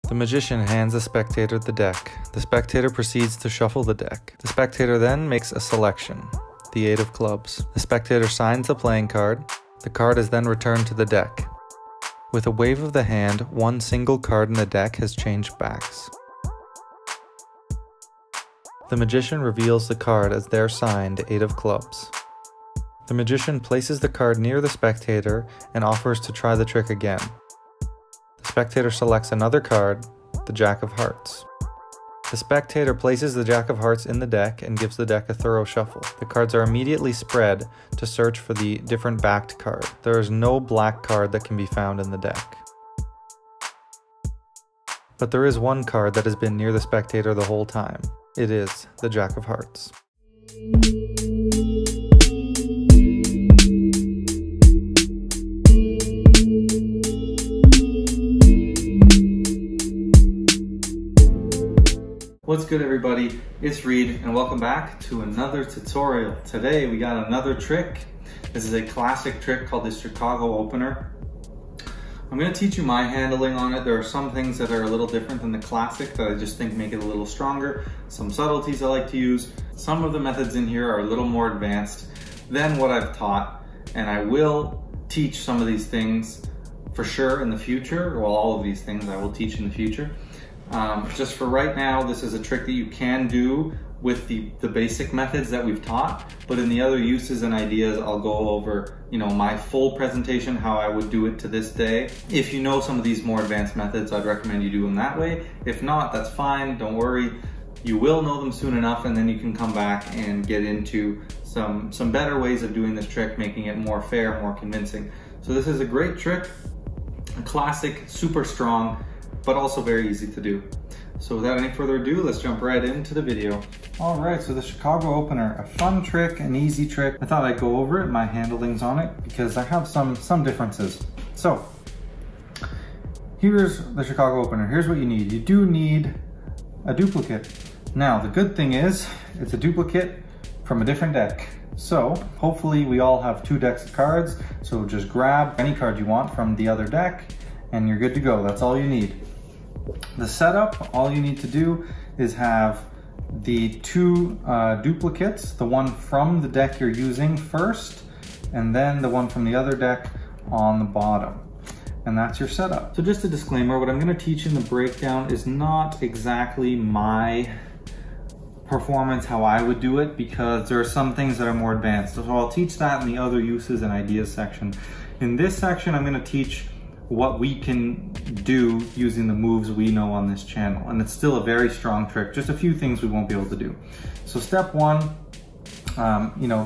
The magician hands the spectator the deck. The spectator proceeds to shuffle the deck. The spectator then makes a selection, the 8 of clubs. The spectator signs the playing card. The card is then returned to the deck. With a wave of the hand, one single card in the deck has changed backs. The magician reveals the card as their signed 8 of clubs. The magician places the card near the spectator and offers to try the trick again. The spectator selects another card, the Jack of Hearts. The spectator places the Jack of Hearts in the deck and gives the deck a thorough shuffle. The cards are immediately spread to search for the different backed card. There is no black card that can be found in the deck. But there is one card that has been near the spectator the whole time. It is the Jack of Hearts. What's good, everybody? It's Reed and welcome back to another tutorial. Today we got another trick. This is a classic trick called the Chicago opener. I'm going to teach you my handling on it. There are some things that are a little different than the classic that I just think make it a little stronger. Some subtleties I like to use. Some of the methods in here are a little more advanced than what I've taught, and I will teach some of these things for sure in the future. Well, all of these things I will teach in the future. Just for right now, this is a trick that you can do with the basic methods that we've taught, but in the other uses and ideas, I'll go over, my full presentation, how I would do it to this day. If you know some of these more advanced methods, I'd recommend you do them that way. If not, that's fine, don't worry. You will know them soon enough, and then you can come back and get into some better ways of doing this trick, making it more fair, more convincing. So this is a great trick, a classic, super strong, but also very easy to do. So without any further ado, let's jump right into the video. All right, so the Chicago opener, a fun trick, an easy trick. I thought I'd go over it, my handlings on it, because I have some differences. So here's the Chicago opener. Here's what you need. You do need a duplicate. Now, the good thing is it's a duplicate from a different deck. So hopefully we all have 2 decks of cards. So just grab any card you want from the other deck and you're good to go. That's all you need. The setup, all you need to do is have the 2 duplicates, the one from the deck you're using first, and then the one from the other deck on the bottom. And that's your setup. So just a disclaimer, what I'm gonna teach in the breakdown is not exactly my performance, how I would do it, because there are some things that are more advanced. So I'll teach that in the other uses and ideas section. In this section, I'm gonna teach what we can do using the moves we know on this channel. And it's still a very strong trick, just a few things we won't be able to do. So step 1,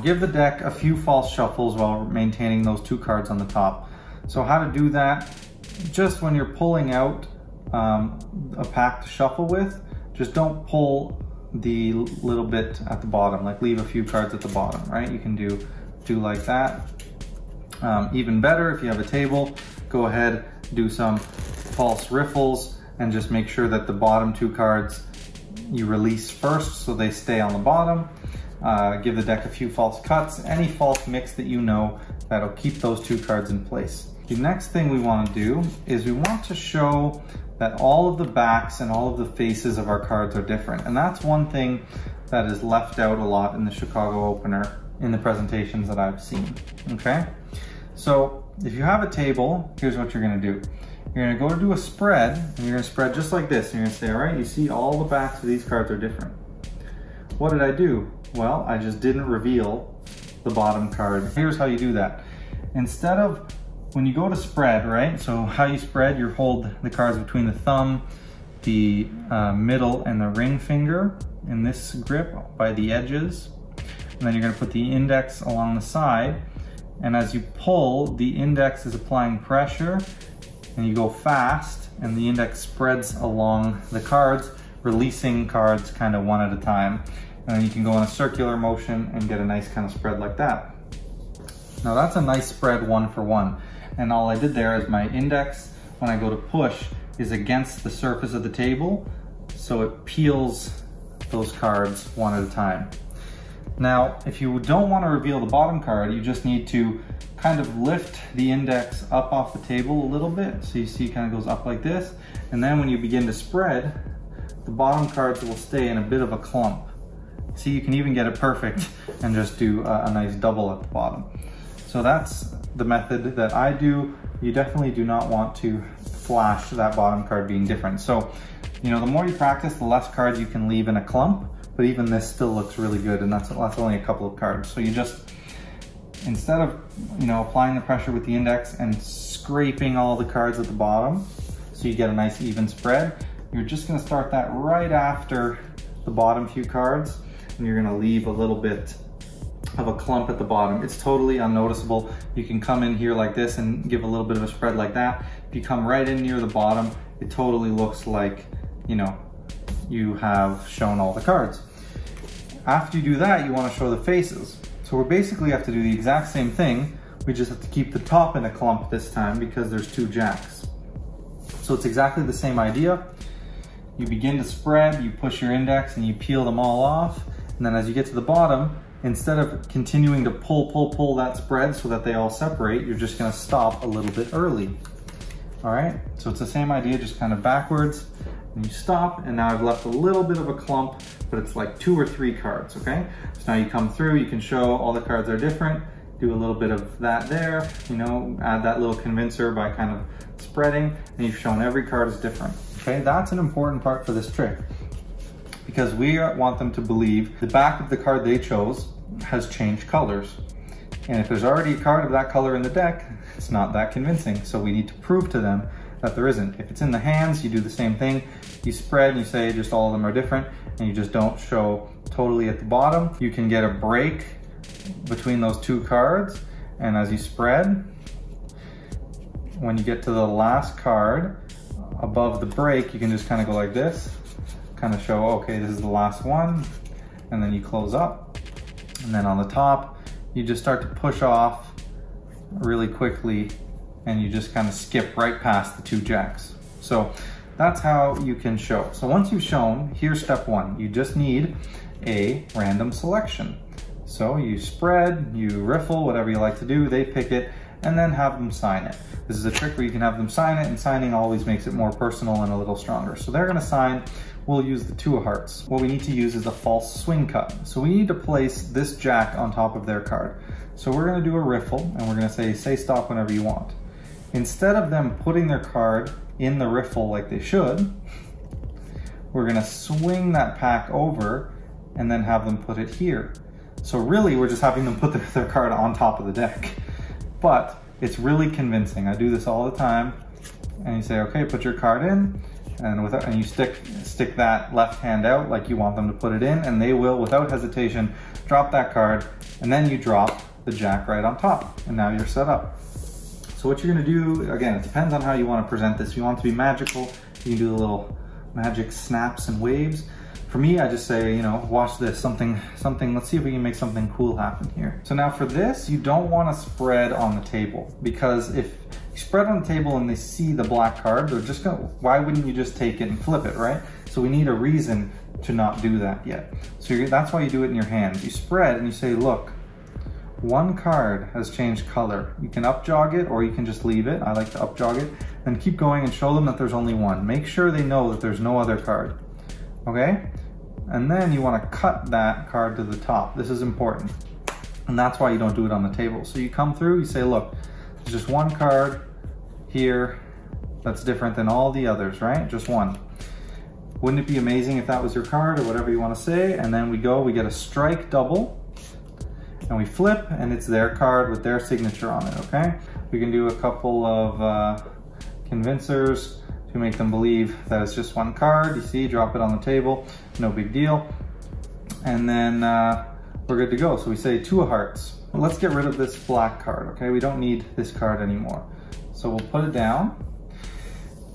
give the deck a few false shuffles while maintaining those 2 cards on the top. So how to do that, just when you're pulling out a pack to shuffle with, just don't pull the little bit at the bottom, like leave a few cards at the bottom, right? You can do like that. Even better, if you have a table, go ahead, do some false riffles, and just make sure that the bottom 2 cards you release first so they stay on the bottom. Give the deck a few false cuts, any false mix that you know that'll keep those 2 cards in place. The next thing we want to do is we want to show that all of the backs and all of the faces of our cards are different. And that's one thing that is left out a lot in the Chicago opener in the presentations that I've seen, okay? So if you have a table, here's what you're gonna do. You're gonna go to do a spread, and you're gonna spread just like this. And you're gonna say, all right, you see all the backs of these cards are different. What did I do? Well, I just didn't reveal the bottom card. Here's how you do that. Instead of, when you go to spread, right? So how you spread, you hold the cards between the thumb, the middle, and the ring finger in this grip by the edges. And then you're gonna put the index along the side. And as you pull, the index is applying pressure, and you go fast, and the index spreads along the cards, releasing cards kind of one at a time. And then you can go in a circular motion and get a nice kind of spread like that. Now that's a nice spread 1 for 1. And all I did there is my index, when I go to push, is against the surface of the table, so it peels those cards one at a time. Now, if you don't want to reveal the bottom card, you just need to kind of lift the index up off the table a little bit. So you see it kind of goes up like this. And then when you begin to spread, the bottom cards will stay in a bit of a clump. See, you can even get it perfect and just do a nice double at the bottom. So that's the method that I do. You definitely do not want to flash that bottom card being different. So, you know, the more you practice, the less cards you can leave in a clump, but even this still looks really good, and that's only a couple of cards. So you just, instead of, you know, applying the pressure with the index and scraping all the cards at the bottom, so you get a nice even spread, you're just gonna start that right after the bottom few cards, and you're gonna leave a little bit of a clump at the bottom. It's totally unnoticeable. You can come in here like this and give a little bit of a spread like that. If you come right in near the bottom, it totally looks like, you know, you have shown all the cards. After you do that, you want to show the faces. So we basically have to do the exact same thing. We just have to keep the top in a clump this time because there's 2 jacks. So it's exactly the same idea. You begin to spread, you push your index and you peel them all off. And then as you get to the bottom, instead of continuing to pull that spread so that they all separate, you're just gonna stop a little bit early. All right, so it's the same idea, just kind of backwards, and you stop, and now I've left a little bit of a clump, but it's like 2 or 3 cards, okay? So now you come through, you can show all the cards are different, do a little bit of that there, you know, add that little convincer by kind of spreading, and you've shown every card is different, okay? That's an important part for this trick, because we want them to believe the back of the card they chose has changed colors. And if there's already a card of that color in the deck, it's not that convincing. So we need to prove to them that there isn't. If it's in the hands, you do the same thing. You spread and you say just all of them are different, and you just don't show totally at the bottom. You can get a break between those 2 cards, and as you spread, when you get to the last card above the break, you can just kind of go like this, kind of show, okay, this is the last one, and then you close up. And then on the top, you just start to push off really quickly, and you just kind of skip right past the 2 jacks. So that's how you can show. So once you've shown, here's step 1. You just need a random selection. So you spread, you riffle, whatever you like to do, they pick it, and then have them sign it. This is a trick where you can have them sign it, and signing always makes it more personal and a little stronger. So they're gonna sign. We'll use the 2 of hearts. What we need to use is a false swing cut. So we need to place this jack on top of their card. So we're gonna do a riffle, and we're gonna say stop whenever you want. Instead of them putting their card in the riffle like they should, we're gonna swing that pack over and then have them put it here. So really, we're just having them put their card on top of the deck. But it's really convincing. I do this all the time. And you say, okay, put your card in, and you stick that left hand out like you want them to put it in, and they will, without hesitation, drop that card, and then you drop the jack right on top, and now you're set up. So what you're gonna do, again, it depends on how you want to present this. If you want it to be magical, you can do the little magic snaps and waves. For me, I just say, you know, watch this, something, let's see if we can make something cool happen here. So now for this, you don't want to spread on the table, because if you spread on the table and they see the black card, they're just gonna, why wouldn't you just take it and flip it, right? So we need a reason to not do that yet. So that's why you do it in your hand. You spread and you say, look, 1 card has changed color. You can up jog it or you can just leave it. I like to up jog it. And keep going and show them that there's only 1. Make sure they know that there's no other card, okay? And then you want to cut that card to the top. This is important. And that's why you don't do it on the table. So you come through, you say, look, there's just 1 card here that's different than all the others, right? Just 1. Wouldn't it be amazing if that was your card, or whatever you want to say? And then we get a strike double, and we flip, and it's their card with their signature on it, okay? We can do a couple of convincers to make them believe that it's just 1 card. You see, drop it on the table, no big deal. And then we're good to go. So we say 2 of hearts. Let's get rid of this black card, okay? We don't need this card anymore. So we'll put it down.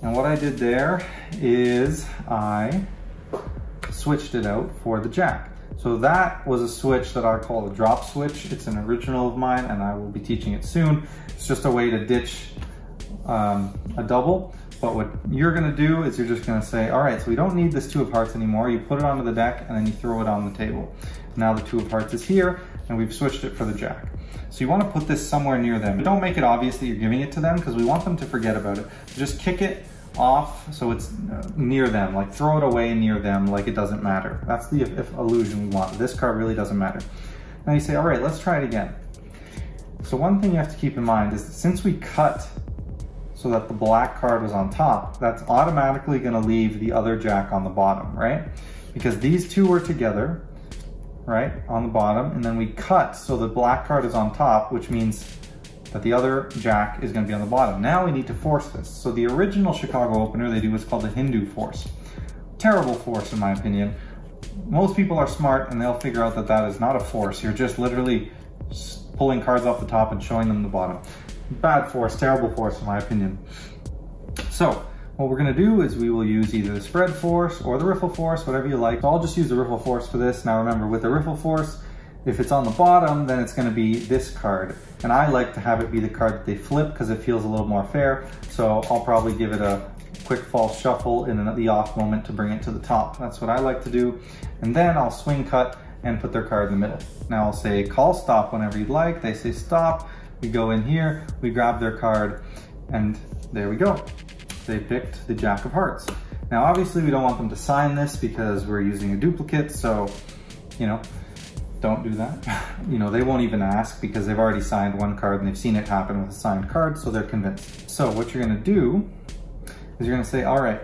And what I did there is I switched it out for the jack. So that was a switch that I call a drop switch. It's an original of mine, and I will be teaching it soon. It's just a way to ditch a double. But what you're gonna do is you're just gonna say, all right, so we don't need this 2 of hearts anymore. You put it onto the deck and then you throw it on the table. Now the 2 of hearts is here, and we've switched it for the jack. So you want to put this somewhere near them. Don't make it obvious that you're giving it to them because we want them to forget about it. Just kick it off so it's near them, like throw it away near them like it doesn't matter. That's the illusion we want. This card really doesn't matter. Now you say, all right, let's try it again. So one thing you have to keep in mind is that since we cut so that the black card was on top, that's automatically going to leave the other jack on the bottom, right? Because these two were together, right, on the bottom, and then we cut so the black card is on top, which means that the other jack is going to be on the bottom. Now we need to force this. So the original Chicago opener they do what's called the Hindu force. Terrible force in my opinion. Most people are smart and they'll figure out that that is not a force. You're just literally pulling cards off the top and showing them the bottom. Bad force, terrible force in my opinion. So what we're going to do is we will use either the spread force or the riffle force, whatever you like. So I'll just use the riffle force for this. Now remember, with the riffle force, if it's on the bottom, then it's going to be this card. And I like to have it be the card that they flip because it feels a little more fair. So I'll probably give it a quick false shuffle in the off moment to bring it to the top. That's what I like to do. And then I'll swing cut and put their card in the middle. Now I'll say call stop whenever you'd like. They say stop. We go in here, we grab their card, and there we go. They picked the Jack of Hearts. Now obviously we don't want them to sign this because we're using a duplicate, so, you know, don't do that. You know, they won't even ask because they've already signed one card and they've seen it happen with a signed card, so they're convinced. So what you're gonna do is you're gonna say, all right,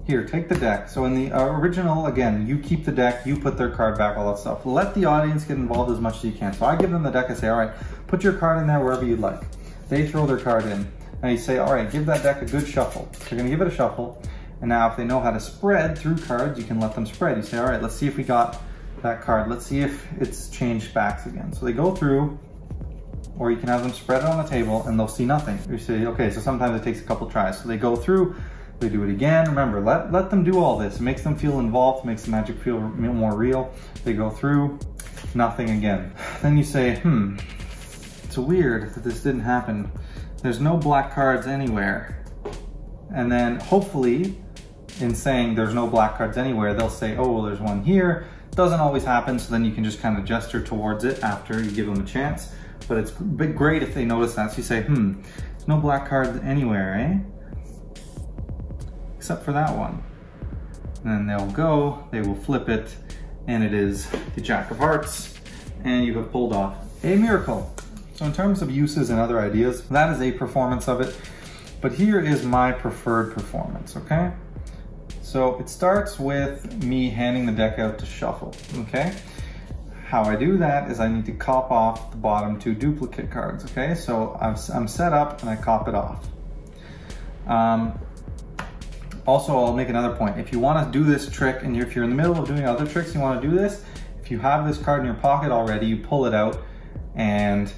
here, take the deck. So in the original, again, you keep the deck, you put their card back, all that stuff. Let the audience get involved as much as you can. So I give them the deck, I say, all right, put your card in there wherever you'd like. They throw their card in. Now you say, all right, give that deck a good shuffle. So you're gonna give it a shuffle. And now if they know how to spread through cards, you can let them spread. You say, all right, let's see if we got that card. Let's see if it's changed backs again. So they go through, or you can have them spread it on the table and they'll see nothing. You say, okay, so sometimes it takes a couple tries. So they go through, they do it again. Remember, let them do all this. It makes them feel involved, makes the magic feel more real. They go through, nothing again. Then you say, it's weird that this didn't happen. There's no black cards anywhere. And then hopefully, in saying there's no black cards anywhere, they'll say, oh, well, there's one here. Doesn't always happen, so then you can just kind of gesture towards it after you give them a chance. But it's great if they notice that. So you say, there's no black cards anywhere, eh? Except for that one. And then they'll go, they will flip it, and it is the Jack of Hearts, and you have pulled off a miracle. So in terms of uses and other ideas, that is a performance of it. But here is my preferred performance, okay? So it starts with me handing the deck out to shuffle, okay? How I do that is I need to cop off the bottom two duplicate cards, okay? So I'm set up and I cop it off. Also, I'll make another point. If you want to do this trick and if you're in the middle of doing other tricks, you want to do this, if you have this card in your pocket already, you pull it out and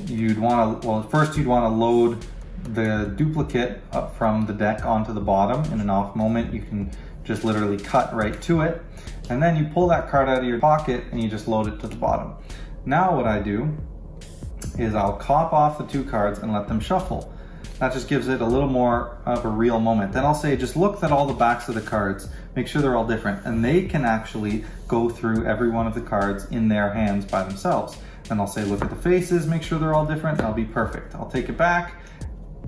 you'd want to, well, first you'd want to load the duplicate up from the deck onto the bottom. In an off moment, you can just literally cut right to it. And then you pull that card out of your pocket and you just load it to the bottom. Now what I do is I'll cop off the two cards and let them shuffle. That just gives it a little more of a real moment. Then I'll say, just look at all the backs of the cards, make sure they're all different. And they can actually go through every one of the cards in their hands by themselves. Then I'll say, look at the faces, make sure they're all different, and I'll be perfect. I'll take it back,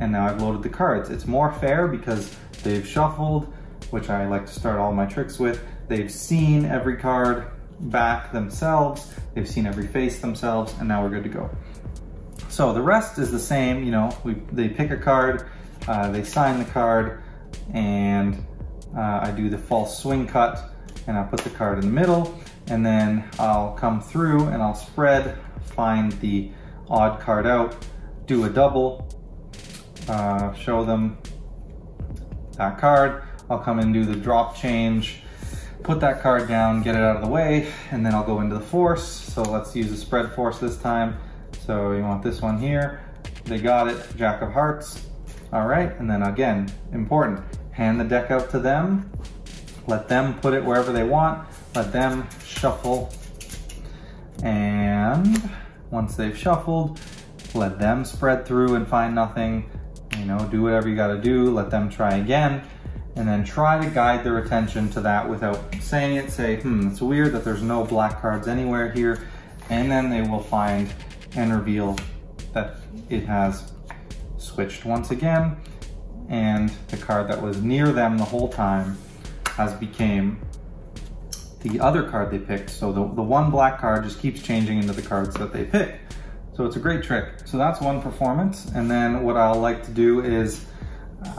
and now I've loaded the cards. It's more fair because they've shuffled, which I like to start all my tricks with. They've seen every card back themselves, they've seen every face themselves, and now we're good to go. So the rest is the same, you know, they pick a card, they sign the card, and I do the false swing cut, and I'll put the card in the middle, and then I'll come through and I'll spread, find the odd card out, do a double, show them that card. I'll come and do the drop change, put that card down, get it out of the way, and then I'll go into the force. So let's use the spread force this time. So you want this one here. They got it, Jack of Hearts. All right, and then again, important, hand the deck out to them, let them put it wherever they want, let them shuffle, and once they've shuffled, let them spread through and find nothing, you know, do whatever you gotta do, let them try again, and then try to guide their attention to that without saying it. Say, it's weird that there's no black cards anywhere here, and then they will find and reveal that it has switched once again, and the card that was near them the whole time has became the other card they picked. So the one black card just keeps changing into the cards that they pick. So it's a great trick. So that's one performance. And then what I'll like to do is,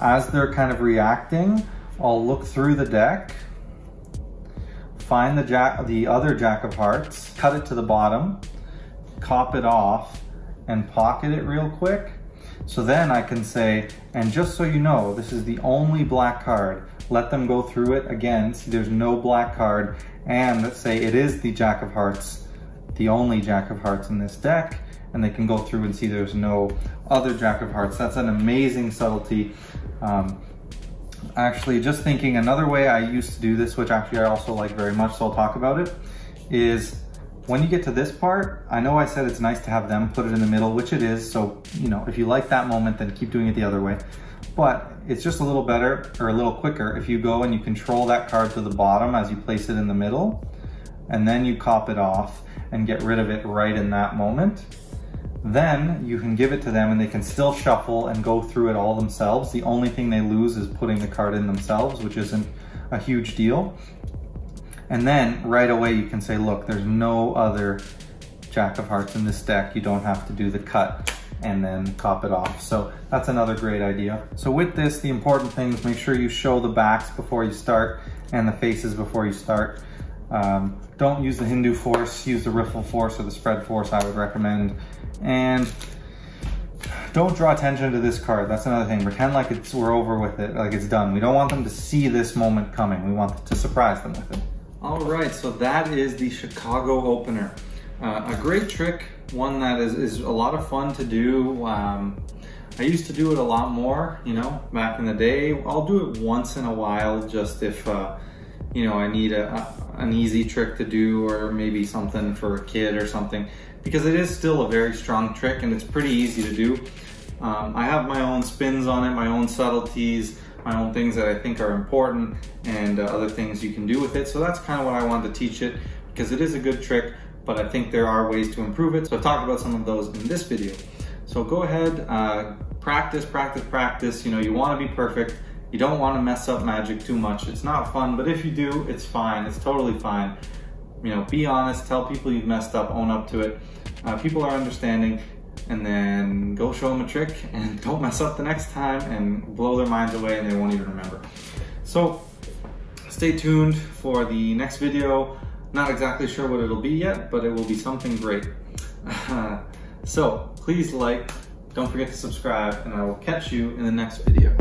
as they're kind of reacting, I'll look through the deck, find the other Jack of Hearts, cut it to the bottom, cop it off, and pocket it real quick. So then I can say, and just so you know, this is the only black card. Let them go through it again. See, there's no black card. And let's say it is the Jack of Hearts, the only Jack of Hearts in this deck. And they can go through and see there's no other Jack of Hearts. That's an amazing subtlety. Actually, just thinking, another way I used to do this, which actually I also like very much, so I'll talk about it, is when you get to this part, I know I said it's nice to have them put it in the middle, which it is. So, you know, if you like that moment, then keep doing it the other way. But it's just a little better, or a little quicker, if you go and you control that card to the bottom as you place it in the middle, and then you cop it off and get rid of it right in that moment. Then you can give it to them and they can still shuffle and go through it all themselves. The only thing they lose is putting the card in themselves, which isn't a huge deal. And then right away you can say, look, there's no other Jack of Hearts in this deck. You don't have to do the cut and then cop it off. So that's another great idea. So with this, the important thing is make sure you show the backs before you start and the faces before you start. Don't use the Hindu force, use the riffle force or the spread force, I would recommend. And don't draw attention to this card. That's another thing. Pretend like we're over with it, like it's done. We don't want them to see this moment coming. We want to surprise them with it. All right, so that is the Chicago opener. A great trick, one that is a lot of fun to do. I used to do it a lot more, you know, back in the day. I'll do it once in a while, just if, you know, I need an easy trick to do, or maybe something for a kid or something, because it is still a very strong trick and it's pretty easy to do. I have my own spins on it, my own subtleties, my own things that I think are important, and other things you can do with it. So that's kind of what I wanted to teach it, because it is a good trick, but I think there are ways to improve it. So I've talked about some of those in this video. So go ahead, practice, practice, practice. You know, you want to be perfect. You don't want to mess up magic too much. It's not fun, but if you do, it's fine. It's totally fine. You know, be honest, tell people you've messed up, own up to it. People are understanding, and then go show them a trick and don't mess up the next time and blow their minds away and they won't even remember. So stay tuned for the next video. Not exactly sure what it'll be yet, but it will be something great. So please like, don't forget to subscribe, and I will catch you in the next video.